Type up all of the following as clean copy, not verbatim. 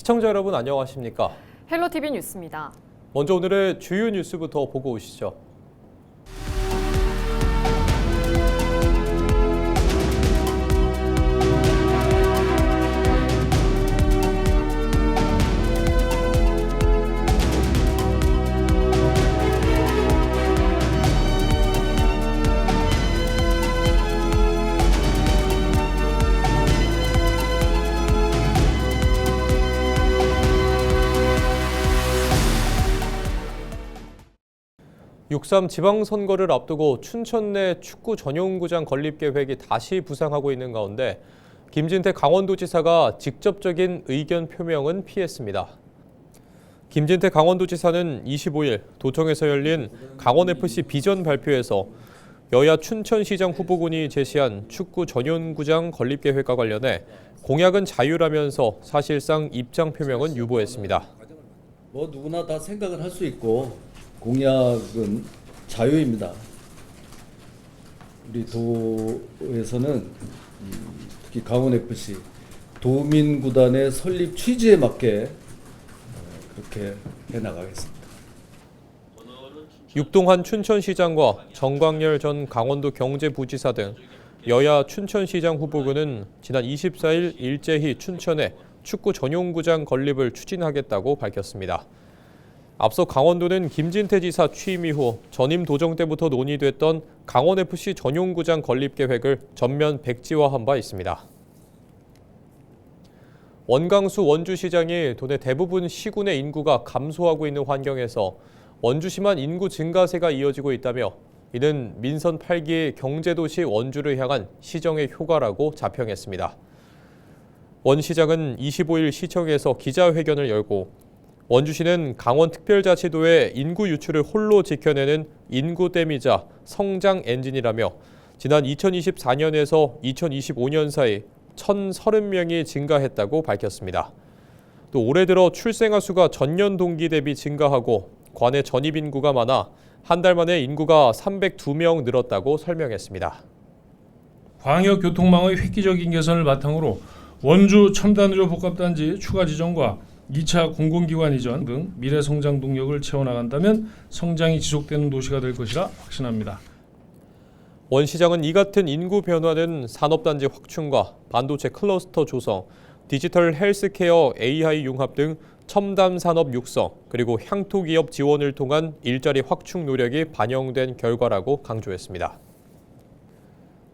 시청자 여러분 안녕하십니까? 헬로티비 뉴스입니다. 먼저 오늘의 주요 뉴스부터 보고 오시죠. (6.3) 지방선거를 앞두고 춘천 내 축구 전용구장 건립 계획이 다시 부상하고 있는 가운데 김진태 강원도지사가 직접적인 의견 표명은 피했습니다. 김진태 강원도지사는 25일 도청에서 열린 강원FC 비전 발표에서 여야 춘천시장 후보군이 제시한 축구 전용구장 건립 계획과 관련해 공약은 자유라면서 사실상 입장 표명은 유보했습니다. 누구나 다 생각을 할 수 있고 공약은 자유입니다. 우리 도에서는 특히 강원FC 도민구단의 설립 취지에 맞게 그렇게 해나가겠습니다. 육동환 춘천시장과 정광열 전 강원도 경제부지사 등 여야 춘천시장 후보군은 지난 24일 일제히 춘천에 축구 전용구장 건립을 추진하겠다고 밝혔습니다. 앞서 강원도는 김진태 지사 취임 이후 전임 도정 때부터 논의됐던 강원FC 전용구장 건립 계획을 전면 백지화한 바 있습니다. 원광수 원주시장이 도내 대부분 시군의 인구가 감소하고 있는 환경에서 원주시만 인구 증가세가 이어지고 있다며 이는 민선 8기 경제도시 원주를 향한 시정의 효과라고 자평했습니다. 원 시장은 25일 시청에서 기자회견을 열고 원주시는 강원특별자치도의 인구 유출을 홀로 지켜내는 인구댐이자 성장 엔진이라며 지난 2024년에서 2025년 사이 1,030명이 증가했다고 밝혔습니다. 또 올해 들어 출생아 수가 전년 동기 대비 증가하고 관내 전입 인구가 많아 한 달 만에 인구가 302명 늘었다고 설명했습니다. 광역교통망의 획기적인 개선을 바탕으로 원주 첨단의료 복합단지 추가 지정과 2차 공공기관 이전 등 미래 성장 동력을 채워나간다면 성장이 지속되는 도시가 될 것이라 확신합니다. 원 시장은 이 같은 인구 변화는 산업단지 확충과 반도체 클러스터 조성, 디지털 헬스케어 AI 융합 등 첨단 산업 육성, 그리고 향토기업 지원을 통한 일자리 확충 노력이 반영된 결과라고 강조했습니다.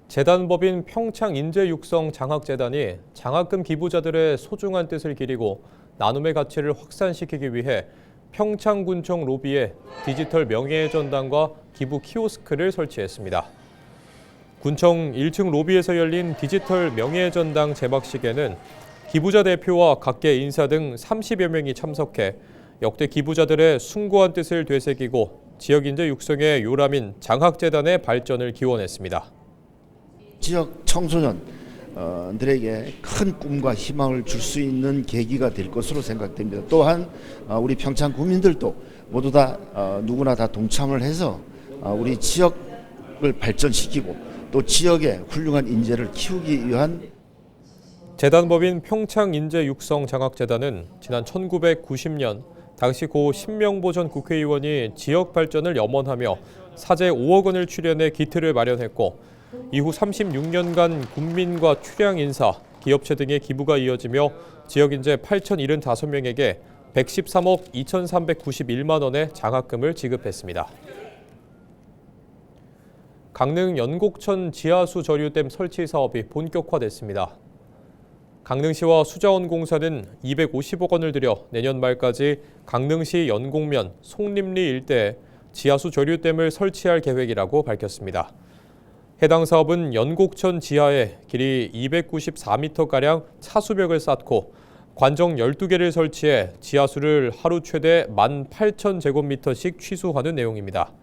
재단법인 평창인재육성장학재단이 장학금 기부자들의 소중한 뜻을 기리고 나눔의 가치를 확산시키기 위해 평창군청 로비에 디지털 명예전당과 기부 키오스크를 설치했습니다. 군청 1층 로비에서 열린 디지털 명예전당 개막식에는 기부자 대표와 각계 인사 등 30여 명이 참석해 역대 기부자들의 숭고한 뜻을 되새기고 지역인재 육성의 요람인 장학재단의 발전을 기원했습니다. 지역 청소년들에게 큰 꿈과 희망을 줄 수 있는 계기가 될 것으로 생각됩니다. 또한 우리 평창 구민들도 모두 다 누구나 다 동참을 해서 우리 지역을 발전시키고 또 지역의 훌륭한 인재를 키우기 위한 재단법인 평창인재육성장학재단은 지난 1990년 당시 고 신명보 전 국회의원이 지역 발전을 염원하며 사재 5억 원을 출연해 기틀을 마련했고 이후 36년간 군민과 출향 인사, 기업체 등의 기부가 이어지며 지역 인재 8,075명에게 113억 2,391만 원의 장학금을 지급했습니다. 강릉 연곡천 지하수 저류댐 설치 사업이 본격화됐습니다. 강릉시와 수자원공사는 250억 원을 들여 내년 말까지 강릉시 연곡면, 송림리 일대에 지하수 저류댐을 설치할 계획이라고 밝혔습니다. 해당 사업은 연곡천 지하에 길이 294m가량 차수벽을 쌓고 관정 12개를 설치해 지하수를 하루 최대 18,000제곱미터씩 취수하는 내용입니다.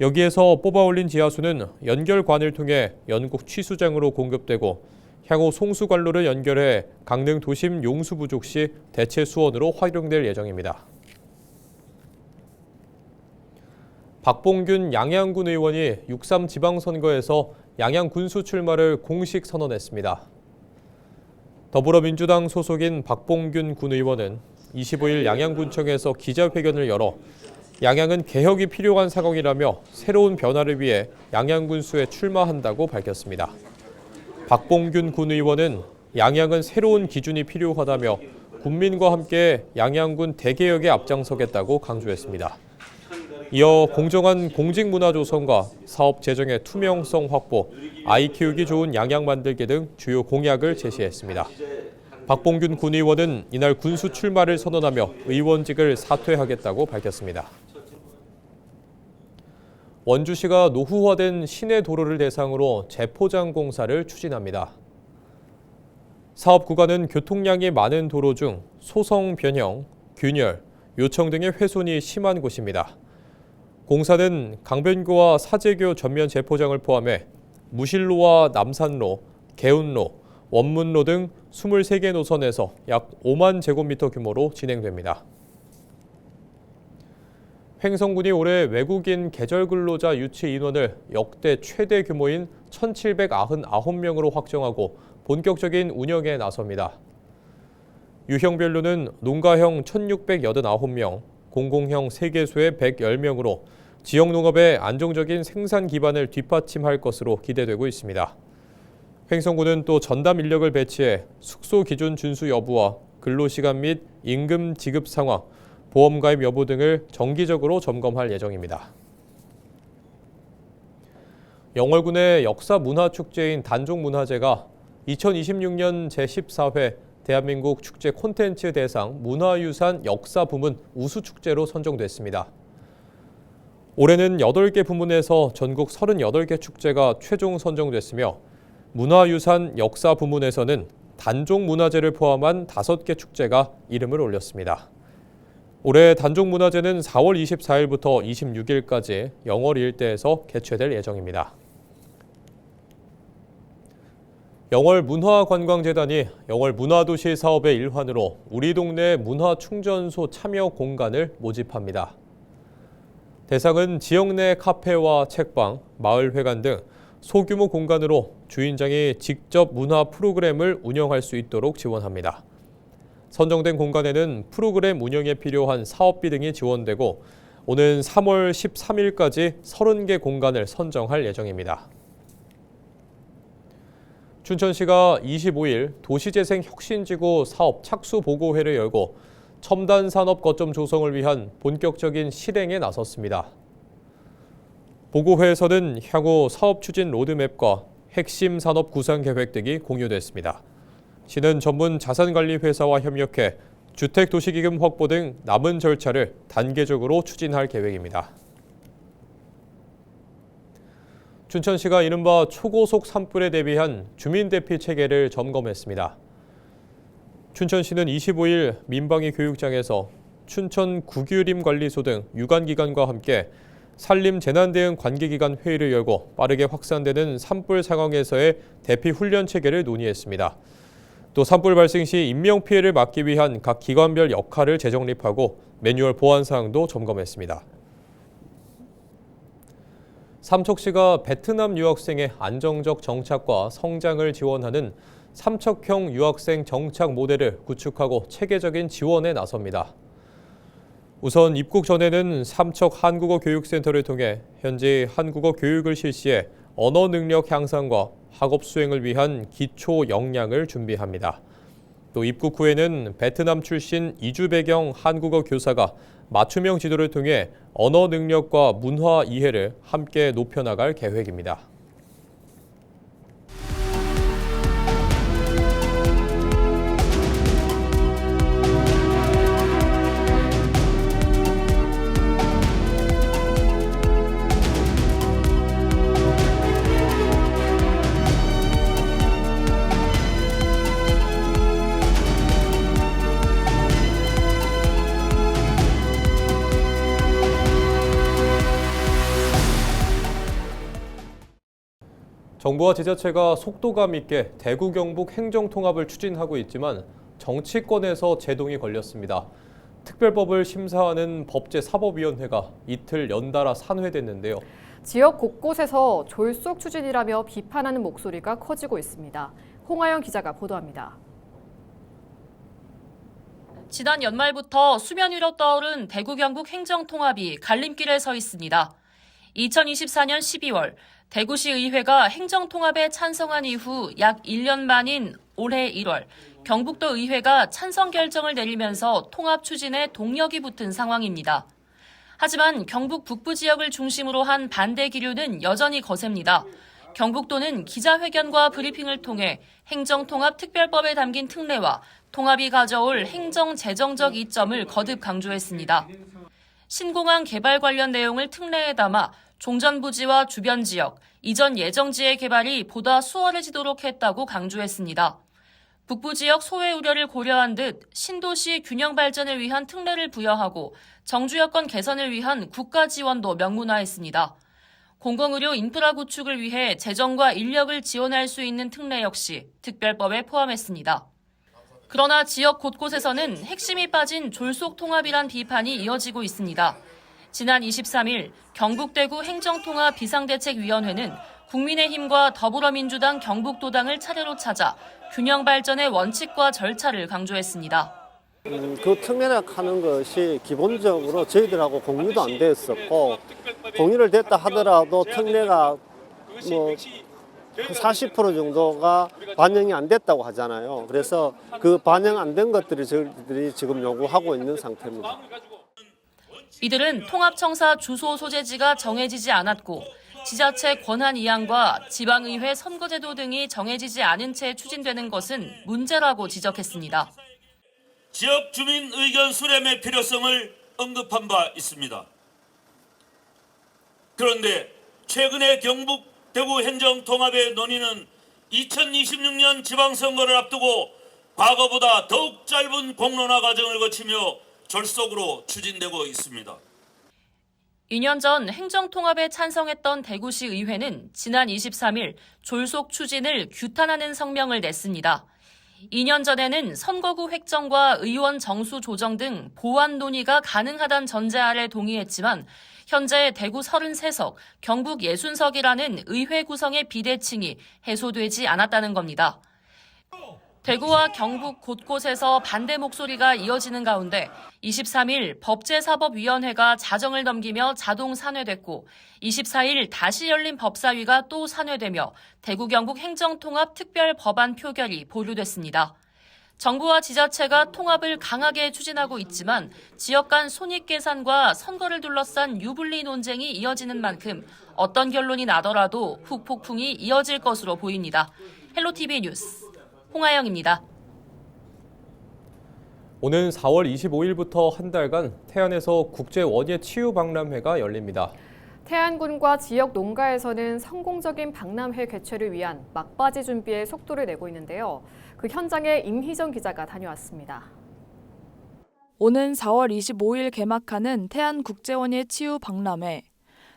여기에서 뽑아올린 지하수는 연결관을 통해 연곡 취수장으로 공급되고 향후 송수관로를 연결해 강릉 도심 용수 부족 시 대체 수원으로 활용될 예정입니다. 박봉균 양양군 의원이 6.3 지방선거에서 양양 군수 출마를 공식 선언했습니다. 더불어민주당 소속인 박봉균 군 의원은 25일 양양군청에서 기자회견을 열어 양양은 개혁이 필요한 상황이라며 새로운 변화를 위해 양양군수에 출마한다고 밝혔습니다. 박봉균 군 의원은 양양은 새로운 기준이 필요하다며 군민과 함께 양양군 대개혁에 앞장서겠다고 강조했습니다. 이어 공정한 공직문화 조성과 사업 재정의 투명성 확보, 아이 키우기 좋은 양양 만들기 등 주요 공약을 제시했습니다. 박봉균 군 의원은 이날 군수 출마를 선언하며 의원직을 사퇴하겠다고 밝혔습니다. 원주시가 노후화된 시내 도로를 대상으로 재포장 공사를 추진합니다. 사업 구간은 교통량이 많은 도로 중 소성 변형, 균열, 요청 등의 훼손이 심한 곳입니다. 공사는 강변교와 사제교 전면 재포장을 포함해 무실로와 남산로, 개운로, 원문로 등 23개 노선에서 약 5만 제곱미터 규모로 진행됩니다. 횡성군이 올해 외국인 계절 근로자 유치 인원을 역대 최대 규모인 1,799명으로 확정하고 본격적인 운영에 나섭니다. 유형별로는 농가형 1,689명, 공공형 세개소에 110명으로 지역 농업의 안정적인 생산 기반을 뒷받침할 것으로 기대되고 있습니다. 횡성군은 또 전담 인력을 배치해 숙소 기준 준수 여부와 근로시간 및 임금 지급 상황, 보험 가입 여부 등을 정기적으로 점검할 예정입니다. 영월군의 역사 문화 축제인 단종문화제가 2026년 제14회 대한민국 축제 콘텐츠 대상 문화유산 역사 부문 우수축제로 선정됐습니다. 올해는 8개 부문에서 전국 38개 축제가 최종 선정됐으며 문화유산 역사 부문에서는 단종문화제를 포함한 5개 축제가 이름을 올렸습니다. 올해 단종문화제는 4월 24일부터 26일까지 영월 일대에서 개최될 예정입니다. 영월문화관광재단이 영월문화도시 사업의 일환으로 우리 동네 문화충전소 참여 공간을 모집합니다. 대상은 지역 내 카페와 책방, 마을회관 등 소규모 공간으로 주인장이 직접 문화 프로그램을 운영할 수 있도록 지원합니다. 선정된 공간에는 프로그램 운영에 필요한 사업비 등이 지원되고 오는 3월 13일까지 30개 공간을 선정할 예정입니다. 춘천시가 25일 도시재생 혁신지구 사업 착수 보고회를 열고 첨단 산업 거점 조성을 위한 본격적인 실행에 나섰습니다. 보고회에서는 향후 사업 추진 로드맵과 핵심 산업 구상 계획 등이 공유됐습니다. 시는 전문 자산관리회사와 협력해 주택도시기금 확보 등 남은 절차를 단계적으로 추진할 계획입니다. 춘천시가 이른바 초고속 산불에 대비한 주민대피 체계를 점검했습니다. 춘천시는 25일 민방위 교육장에서 춘천 국유림관리소 등 유관기관과 함께 산림재난대응 관계기관 회의를 열고 빠르게 확산되는 산불 상황에서의 대피 훈련 체계를 논의했습니다. 또 산불 발생 시 인명피해를 막기 위한 각 기관별 역할을 재정립하고 매뉴얼 보안 사항도 점검했습니다. 삼척시가 베트남 유학생의 안정적 정착과 성장을 지원하는 삼척형 유학생 정착 모델을 구축하고 체계적인 지원에 나섭니다. 우선 입국 전에는 삼척 한국어 교육센터를 통해 현지 한국어 교육을 실시해 언어 능력 향상과 학업 수행을 위한 기초 역량을 준비합니다. 또 입국 후에는 베트남 출신 이주 배경 한국어 교사가 맞춤형 지도를 통해 언어 능력과 문화 이해를 함께 높여나갈 계획입니다. 정부와 지자체가 속도감 있게 대구 경북 행정통합을 추진하고 있지만 정치권에서 제동이 걸렸습니다. 특별법을 심사하는 법제사법위원회가 이틀 연달아 산회됐는데요. 지역 곳곳에서 졸속 추진이라며 비판하는 목소리가 커지고 있습니다. 홍하영 기자가 보도합니다. 지난 연말부터 수면 위로 떠오른 대구 경북 행정통합이 갈림길에 서 있습니다. 2024년 12월 대구시 의회가 행정통합에 찬성한 이후 약 1년 만인 올해 1월 경북도 의회가 찬성 결정을 내리면서 통합 추진에 동력이 붙은 상황입니다. 하지만 경북 북부 지역을 중심으로 한 반대 기류는 여전히 거셉니다. 경북도는 기자회견과 브리핑을 통해 행정통합특별법에 담긴 특례와 통합이 가져올 행정재정적 이점을 거듭 강조했습니다. 신공항 개발 관련 내용을 특례에 담아 종전부지와 주변 지역, 이전 예정지의 개발이 보다 수월해지도록 했다고 강조했습니다. 북부 지역 소외 우려를 고려한 듯 신도시 균형 발전을 위한 특례를 부여하고 정주 여건 개선을 위한 국가 지원도 명문화했습니다. 공공의료 인프라 구축을 위해 재정과 인력을 지원할 수 있는 특례 역시 특별법에 포함했습니다. 그러나 지역 곳곳에서는 핵심이 빠진 졸속 통합이란 비판이 이어지고 있습니다. 지난 23일 경북대구 행정통합 비상대책위원회는 국민의힘과 더불어민주당 경북도당을 차례로 찾아 균형 발전의 원칙과 절차를 강조했습니다. 그 특례를 하는 것이 기본적으로 저희들하고 공유도 안 됐었고, 공유를 됐다 하더라도 특례가 뭐 40% 정도가 반영이 안 됐다고 하잖아요. 그래서 그 반영 안 된 것들이 저희들이 지금 요구하고 있는 상태입니다. 이들은 통합청사 주소 소재지가 정해지지 않았고 지자체 권한 이양과 지방의회 선거제도 등이 정해지지 않은 채 추진되는 것은 문제라고 지적했습니다. 지역 주민 의견 수렴의 필요성을 언급한 바 있습니다. 그런데 최근에 경북 대구 행정 통합의 논의는 2026년 지방선거를 앞두고 과거보다 더욱 짧은 공론화 과정을 거치며 졸속으로 추진되고 있습니다. 2년 전 행정통합에 찬성했던 대구시 의회는 지난 23일 졸속 추진을 규탄하는 성명을 냈습니다. 2년 전에는 선거구 획정과 의원 정수 조정 등 보완 논의가 가능하다는 전제 아래 동의했지만 현재 대구 33석, 경북 60석이라는 의회 구성의 비대칭이 해소되지 않았다는 겁니다. 대구와 경북 곳곳에서 반대 목소리가 이어지는 가운데 23일 법제사법위원회가 자정을 넘기며 자동 산회됐고 24일 다시 열린 법사위가 또 산회되며 대구 경북 행정통합 특별법안 표결이 보류됐습니다. 정부와 지자체가 통합을 강하게 추진하고 있지만 지역 간 손익계산과 선거를 둘러싼 유불리 논쟁이 이어지는 만큼 어떤 결론이 나더라도 후폭풍이 이어질 것으로 보입니다. 헬로티비 뉴스 홍하영입니다. 오는 4월 25일부터 한 달간 태안에서 국제 원예 치유 박람회가 열립니다. 태안군과 지역 농가에서는 성공적인 박람회 개최를 위한 막바지 준비에 속도를 내고 있는데요. 그 현장에 임희정 기자가 다녀왔습니다. 오는 4월 25일 개막하는 태안국제원예 치유 박람회.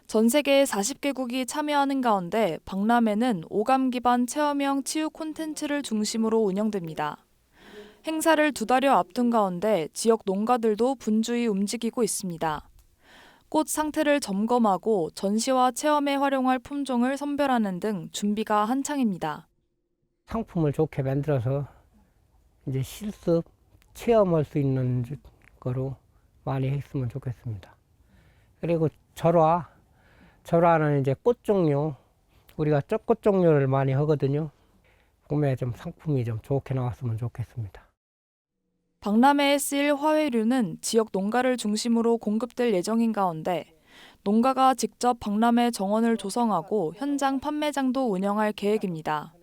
전 세계 40개국이 참여하는 가운데 박람회는 오감 기반 체험형 치유 콘텐츠를 중심으로 운영됩니다. 행사를 2달여 앞둔 가운데 지역 농가들도 분주히 움직이고 있습니다. 꽃 상태를 점검하고 전시와 체험에 활용할 품종을 선별하는 등 준비가 한창입니다. 상품을 좋게 만들어서 이제 실습, 체험할 수 있는 거로 많이 했으면 좋겠습니다. 그리고 절화는 이제 꽃 종류, 우리가 꽃 종류를 많이 하거든요. 봄에 좀 상품이 좀 좋게 나왔으면 좋겠습니다. 박람회에 쓰일 화훼류는 지역 농가를 중심으로 공급될 예정인 가운데 농가가 직접 박람회 정원을 조성하고 현장 판매장도 운영할 계획입니다.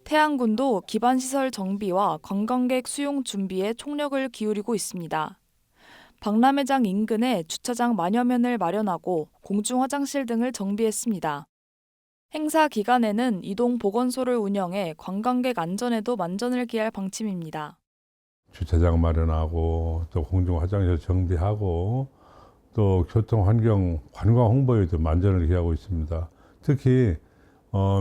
태안군도 기반시설 정비와 관광객 수용 준비에 총력을 기울이고 있습니다. 박람회장 인근에 주차장 만여 면을 마련하고 공중 화장실 등을 정비했습니다. 행사 기간에는 이동 보건소를 운영해 관광객 안전에도 만전을 기할 방침입니다. 주차장 마련하고 또 공중 화장실 정비하고 또 교통 환경 관광 홍보에도 만전을 기하고 있습니다. 특히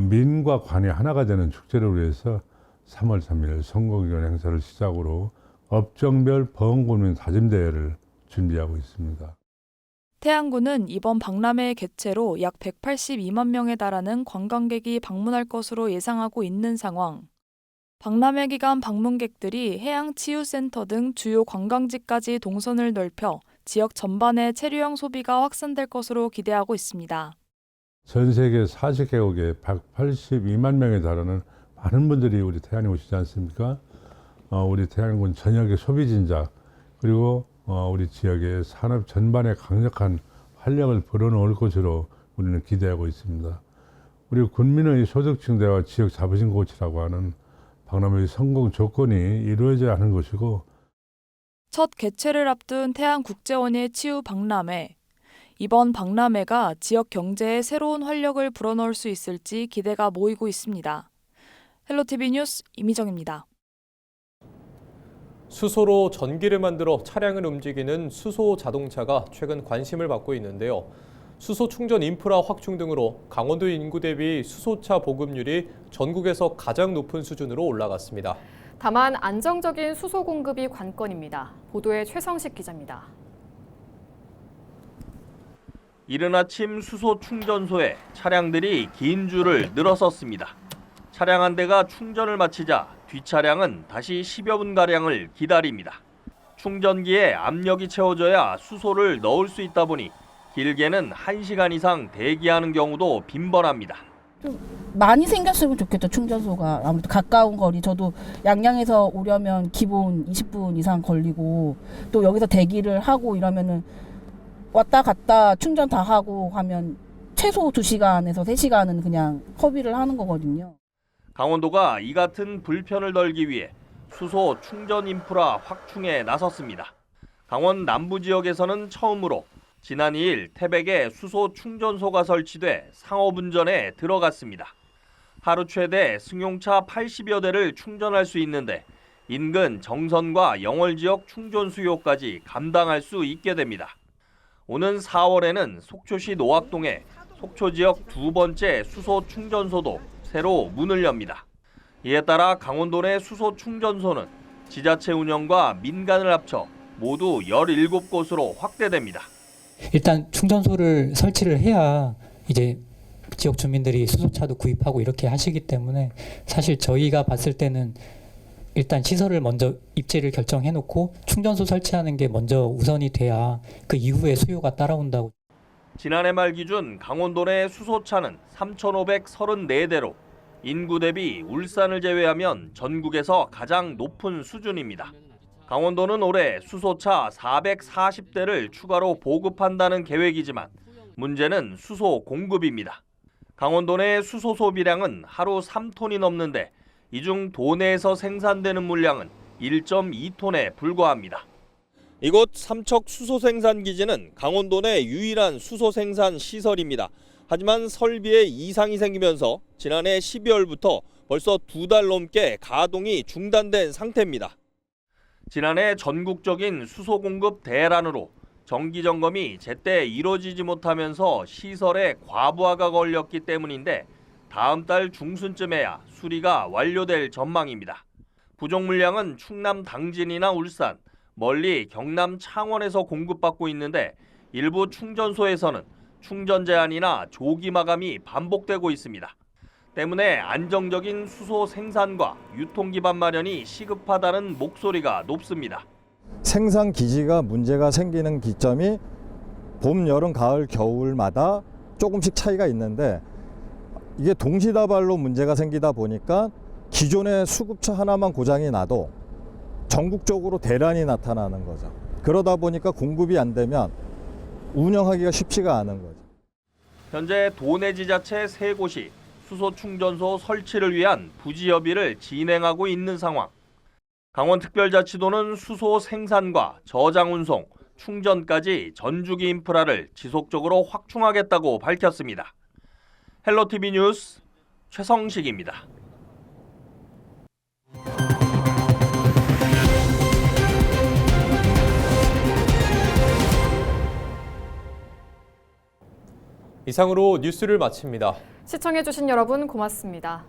민과 관이 하나가 되는 축제를 위해서 3월 3일 선거기간 행사를 시작으로 업종별 보건군민 다짐대회를 준비하고 있습니다. 태안군은 이번 박람회 개최로 약 182만 명에 달하는 관광객이 방문할 것으로 예상하고 있는 상황. 박람회 기간 방문객들이 해양치유센터 등 주요 관광지까지 동선을 넓혀 지역 전반의 체류형 소비가 확산될 것으로 기대하고 있습니다. 전 세계 40개국에 182만 명에 달하는 많은 분들이 우리 태안에 오시지 않습니까? 우리 태안군 전역의 소비진자 그리고 우리 지역의 산업 전반에 강력한 활력을 불어넣을 것으로 우리는 기대하고 있습니다. 우리 군민의 소득 증대와 지역 자부심 고취라고 하는 박람회의 성공 조건이 이루어져야 하는 것이고 첫 개최를 앞둔 태안국제원예 치유 박람회. 이번 박람회가 지역 경제에 새로운 활력을 불어넣을 수 있을지 기대가 모이고 있습니다. 헬로티비 뉴스 이미정입니다. 수소로 전기를 만들어 차량을 움직이는 수소 자동차가 최근 관심을 받고 있는데요. 수소 충전 인프라 확충 등으로 강원도 인구 대비 수소차 보급률이 전국에서 가장 높은 수준으로 올라갔습니다. 다만 안정적인 수소 공급이 관건입니다. 보도에 최성식 기자입니다. 이른 아침 수소 충전소에 차량들이 긴 줄을 늘어섰습니다. 차량 한 대가 충전을 마치자 뒷차량은 다시 10여 분가량을 기다립니다. 충전기에 압력이 채워져야 수소를 넣을 수 있다 보니 길게는 1시간 이상 대기하는 경우도 빈번합니다. 좀 많이 생겼으면 좋겠죠. 충전소가 아무래도 가까운 거리. 저도 양양에서 오려면 기본 20분 이상 걸리고 또 여기서 대기를 하고 이러면은 왔다 갔다 충전 다 하고 하면 최소 2시간에서 3시간은 그냥 허비를 하는 거거든요. 강원도가 이 같은 불편을 덜기 위해 수소 충전 인프라 확충에 나섰습니다. 강원 남부 지역에서는 처음으로 지난 2일 태백에 수소 충전소가 설치돼 상업운전에 들어갔습니다. 하루 최대 승용차 80여 대를 충전할 수 있는데 인근 정선과 영월 지역 충전 수요까지 감당할 수 있게 됩니다. 오는 4월에는 속초시 노악동에 속초 지역 두 번째 수소 충전소도 새로 문을 엽니다. 이에 따라 강원도 내 수소 충전소는 지자체 운영과 민간을 합쳐 모두 17곳으로 확대됩니다. 일단 충전소를 설치를 해야 이제 지역 주민들이 수소차도 구입하고 이렇게 하시기 때문에 사실 저희가 봤을 때는 일단 시설을 먼저 입지를 결정해 놓고 충전소 설치하는 게 먼저 우선이 돼야 그 이후에 수요가 따라온다고. 지난해 말 기준 강원도 내 수소차는 3,534대로 인구 대비 울산을 제외하면 전국에서 가장 높은 수준입니다. 강원도는 올해 수소차 440대를 추가로 보급한다는 계획이지만 문제는 수소 공급입니다. 강원도 내 수소 소비량은 하루 3톤이 넘는데 이 중 도내에서 생산되는 물량은 1.2톤에 불과합니다. 이곳 삼척 수소 생산 기지는 강원도 내 유일한 수소 생산 시설입니다. 하지만 설비에 이상이 생기면서 지난해 12월부터 벌써 2달 넘게 가동이 중단된 상태입니다. 지난해 전국적인 수소 공급 대란으로 정기 점검이 제때 이루어지지 못하면서 시설에 과부하가 걸렸기 때문인데 다음 달 중순쯤에야 수리가 완료될 전망입니다. 부족 물량은 충남 당진이나 울산, 멀리 경남 창원에서 공급받고 있는데 일부 충전소에서는 충전 제한이나 조기 마감이 반복되고 있습니다. 때문에 안정적인 수소 생산과 유통 기반 마련이 시급하다는 목소리가 높습니다. 생산 기지가 문제가 생기는 기점이 봄, 여름, 가을, 겨울마다 조금씩 차이가 있는데 이게 동시다발로 문제가 생기다 보니까 기존의 수급처 하나만 고장이 나도 전국적으로 대란이 나타나는 거죠. 그러다 보니까 공급이 안 되면 운영하기가 쉽지가 않은 거죠. 현재 도내 지자체 3곳이 수소 충전소 설치를 위한 부지 협의를 진행하고 있는 상황. 강원특별자치도는 수소 생산과 저장 운송, 충전까지 전주기 인프라를 지속적으로 확충하겠다고 밝혔습니다. 헬로티비 뉴스 최성식입니다. 이상으로 뉴스를 마칩니다. 시청해주신 여러분 고맙습니다.